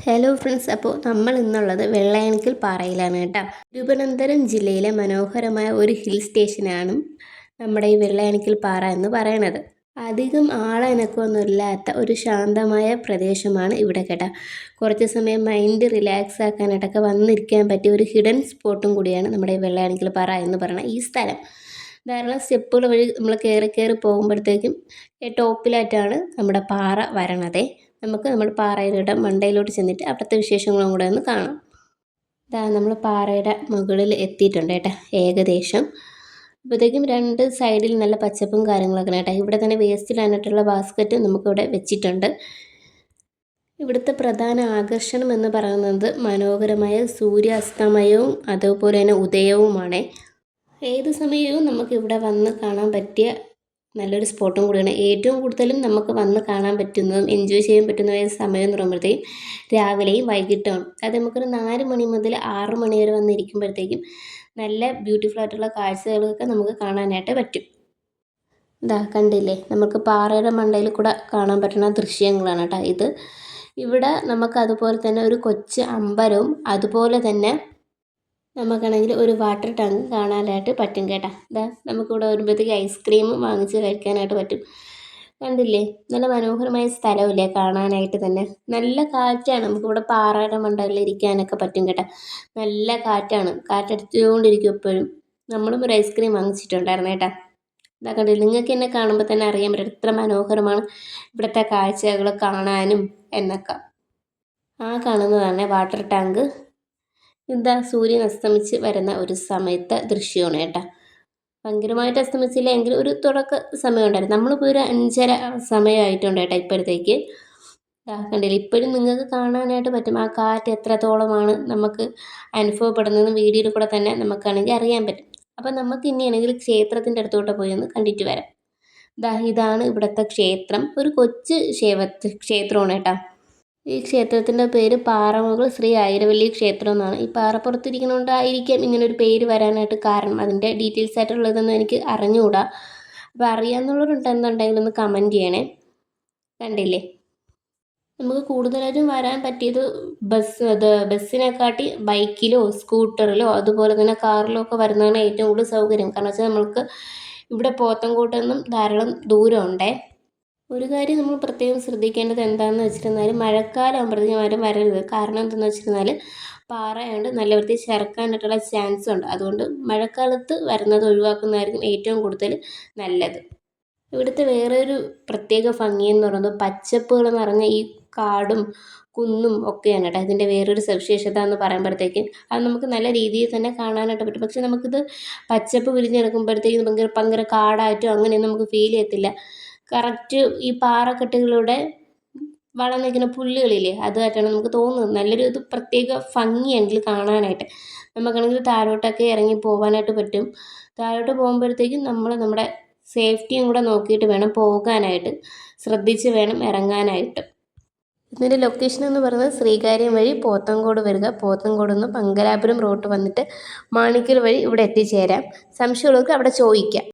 Hello friends, അപ്പോൾ നമ്മൾ ഇന്നുള്ളത് വെള്ളയണിക്കൽ പാറയിലാണ് കേട്ടോ. തിരുവനന്തപുരം ജില്ലയിലെ മനോഹരമായ ഒരു ഹിൽ സ്റ്റേഷനാണ് നമ്മുടെ ഈ വെള്ളയണിക്കൽ പാറ എന്ന് പറയുന്നത്. അധികം ആളനക്കമൊന്നുമില്ലാത്ത ഒരു ശാന്തമായ പ്രദേശമാണ് ഇവിടെ കേട്ടോ. കുറച്ച് സമയം മൈൻഡ് റിലാക്സ് ആക്കാനായിട്ടൊക്കെ വന്നിരിക്കാൻ പറ്റിയ ഒരു ഹിഡൻ സ്പോട്ടും കൂടിയാണ് നമ്മുടെ ഈ വെള്ളയണിക്കൽ പാറ എന്ന് പറയുന്ന ഈ സ്ഥലം. ധാരാളം സ്റ്റെപ്പുകൾ വഴി നമ്മൾ കയറി പോകുമ്പോഴത്തേക്കും ടോപ്പിലായിട്ടാണ് നമ്മുടെ പാറ വരണത്. നമുക്ക് നമ്മുടെ പാറയുടെ മണ്ടയിലോട്ട് ചെന്നിട്ട് അവിടുത്തെ വിശേഷങ്ങളും കൂടെ ഒന്ന് കാണാം. നമ്മൾ പാറയുടെ മുകളിൽ എത്തിയിട്ടുണ്ട് കേട്ടോ ഏകദേശം. അപ്പോഴത്തേക്കും രണ്ട് സൈഡിൽ നല്ല പച്ചപ്പും കാര്യങ്ങളൊക്കെ കേട്ടോ. ഇവിടെ തന്നെ വേസ്റ്റിലാനായിട്ടുള്ള ബാസ്ക്കറ്റ് നമുക്കിവിടെ വെച്ചിട്ടുണ്ട്. ഇവിടുത്തെ പ്രധാന ആകർഷണം എന്ന് പറയുന്നത് മനോഹരമായ സൂര്യാസ്തമയവും അതുപോലെ തന്നെ ഉദയവുമാണ്. ഏത് സമയവും നമുക്കിവിടെ വന്ന് കാണാൻ പറ്റിയ നല്ലൊരു സ്പോട്ടും കൂടിയാണ്. ഏറ്റവും കൂടുതലും നമുക്ക് വന്ന് കാണാൻ പറ്റുന്നതും എൻജോയ് ചെയ്യാൻ പറ്റുന്ന സമയം എന്ന് പറയുമ്പോഴത്തേക്കും രാവിലെയും വൈകിട്ടുമാണ്. അത് നമുക്കൊരു 4 മണി മുതൽ 6 മണി വരെ വന്നിരിക്കുമ്പോഴത്തേക്കും നല്ല ബ്യൂട്ടിഫുൾ ആയിട്ടുള്ള കാഴ്ചകളൊക്കെ നമുക്ക് കാണാനായിട്ട് പറ്റും. കണ്ടില്ലേ, നമുക്ക് പാറയുടെ മണ്ടയിൽ കൂടെ കാണാൻ പറ്റുന്ന ദൃശ്യങ്ങളാണ് കേട്ടോ ഇത്. ഇവിടെ നമുക്ക് അതുപോലെ തന്നെ ഒരു കൊച്ചു അമ്പലവും അതുപോലെ തന്നെ നമുക്കാണെങ്കിൽ ഒരു വാട്ടർ ടാങ്ക് കാണാനായിട്ട് പറ്റും കേട്ടോ. നമുക്കിവിടെ വരുമ്പോഴത്തേക്ക് ഐസ്ക്രീം വാങ്ങിച്ച് കഴിക്കാനായിട്ട് പറ്റും. കണ്ടില്ലേ, നല്ല മനോഹരമായ സ്ഥലമില്ലേ കാണാനായിട്ട് തന്നെ. നല്ല കാറ്റാണ്, നമുക്കിവിടെ പാറയുടെ മണ്ടയിൽ ഇരിക്കാനൊക്കെ പറ്റും കേട്ടോ. നല്ല കാറ്റാണ്, കാറ്റടിച്ചുകൊണ്ടിരിക്കും എപ്പോഴും. നമ്മളും ഒരു ഐസ്ക്രീം വാങ്ങിച്ചിട്ടുണ്ടായിരുന്നു കേട്ടോ. കണ്ടില്ല, നിങ്ങൾക്ക് എന്നെ കാണുമ്പോൾ തന്നെ അറിയാൻ പറ്റും എത്ര മനോഹരമാണ് ഇവിടുത്തെ കാഴ്ചകൾ കാണാനും എന്നൊക്കെ. കാണുന്നതാണ് വാട്ടർ ടാങ്ക്. സൂര്യൻ അസ്തമിച്ച് വരുന്ന ഒരു സമയത്തെ ദൃശ്യമാണ് കേട്ടോ. ഭയങ്കരമായിട്ട് അസ്തമിച്ചില്ല എങ്കിൽ ഒരു തുടക്ക സമയം ഉണ്ടായിരുന്നു. നമ്മളിപ്പോൾ ഒരു 5:30 സമയമായിട്ടുണ്ട് കേട്ടോ ഇപ്പോഴത്തേക്ക്. കണ്ടില്ല, ഇപ്പോഴും നിങ്ങൾക്ക് കാണാനായിട്ട് പറ്റും ആ കാറ്റ് എത്രത്തോളമാണ് നമുക്ക് അനുഭവപ്പെടുന്നത്. വീഡിയോയിൽ കൂടെ തന്നെ നമുക്കാണെങ്കിൽ അറിയാൻ പറ്റും. അപ്പം നമുക്ക് ഇനിയാണെങ്കിൽ ക്ഷേത്രത്തിൻ്റെ അടുത്തോട്ട് പോയി ഒന്ന് കണ്ടിട്ട് വരാം. ഇതാണ് ഇവിടുത്തെ ക്ഷേത്രം. ഒരു കൊച്ചു ക്ഷേത്രമാണ് കേട്ടോ. ഈ ക്ഷേത്രത്തിൻ്റെ പേര് പാറമുകൾ ശ്രീ ആയിരവല്ലി ക്ഷേത്രം എന്നാണ്. ഈ പാറപ്പുറത്തിരിക്കണോണ്ടായിരിക്കാം ഇങ്ങനൊരു പേര് വരാനായിട്ട് കാരണം. അതിൻ്റെ ഡീറ്റെയിൽസ് ആയിട്ടുള്ളതൊന്നും എനിക്ക് അറിഞ്ഞുകൂടാ. അപ്പോൾ അറിയാവുന്നവരുണ്ടെന്നുണ്ടെങ്കിൽ ഒന്ന് കമൻറ്റ് ചെയ്യണേ. കണ്ടില്ലേ, നമുക്ക് കൂടുതലായിട്ടും വരാൻ പറ്റിയത് ബസ്സിനെക്കാട്ടി ബൈക്കിലോ സ്കൂട്ടറിലോ അതുപോലെ തന്നെ കാറിലോ ഒക്കെ വരുന്നതാണ് ഏറ്റവും കൂടുതൽ സൗകര്യം. കാരണം വെച്ചാൽ നമ്മൾക്ക് ഇവിടെ പോത്തൻകോട്ട് നിന്നും ധാരാളം ദൂരമുണ്ടേ. ഒരു കാര്യം നമ്മൾ പ്രത്യേകം ശ്രദ്ധിക്കേണ്ടത് എന്താണെന്ന് വെച്ചിരുന്നാൽ മഴക്കാലം ആകുമ്പോഴത്തേക്കും ആരും വരരുത്. കാരണം എന്താണെന്ന് വെച്ചിരുന്നാൽ പാറയായതുകൊണ്ട് നല്ല വൃത്തി ചേർക്കാനായിട്ടുള്ള ചാൻസ് ഉണ്ട്. അതുകൊണ്ട് മഴക്കാലത്ത് വരുന്നത് ഒഴിവാക്കുന്നതായിരിക്കും ഏറ്റവും കൂടുതൽ നല്ലത്. ഇവിടുത്തെ വേറെ ഒരു പ്രത്യേക ഭംഗി എന്ന് പറയുന്നത് പച്ചപ്പുകൾ നിറഞ്ഞ ഈ കാടും കുന്നും ഒക്കെയാണ് കേട്ടോ. ഇതിൻ്റെ വേറൊരു സവിശേഷത എന്ന് പറയുമ്പോഴത്തേക്കും അത് നമുക്ക് നല്ല രീതിയിൽ തന്നെ കാണാനായിട്ട് പറ്റും. പക്ഷെ നമുക്കിത് പച്ചപ്പ് വിരിഞ്ഞെടുക്കുമ്പോഴത്തേക്കും ഭയങ്കര കാടായിട്ടും അങ്ങനെയൊന്നും നമുക്ക് ഫീൽ ചെയ്യത്തില്ല. കറക്റ്റ് ഈ പാറക്കെട്ടുകളുടെ വളർന്നിരിക്കുന്ന പുല്ലുകളില്ലേ, അതുമായിട്ടാണ് നമുക്ക് തോന്നുന്നത്. നല്ലൊരു ഇത് പ്രത്യേക ഭംഗിയാണെങ്കിൽ കാണാനായിട്ട്. നമുക്കാണെങ്കിൽ താഴോട്ടൊക്കെ ഇറങ്ങി പോകാനായിട്ട് പറ്റും. താഴോട്ട് പോകുമ്പോഴത്തേക്കും നമ്മൾ നമ്മുടെ സേഫ്റ്റിയും കൂടെ നോക്കിയിട്ട് വേണം പോകാനായിട്ട്. ശ്രദ്ധിച്ച് വേണം ഇറങ്ങാനായിട്ട്. ഇതിൻ്റെ ലൊക്കേഷൻ എന്ന് പറയുന്നത് ശ്രീകാര്യം വഴി പോത്തൻകോട് വരിക. പോത്തൻകോട് നിന്ന് മംഗലാപുരം റൂട്ട് വന്നിട്ട് മാണിക്കൽ വഴി ഇവിടെ എത്തിച്ചേരാം. സംശയമുള്ളവർക്ക് അവിടെ ചോദിക്കാം.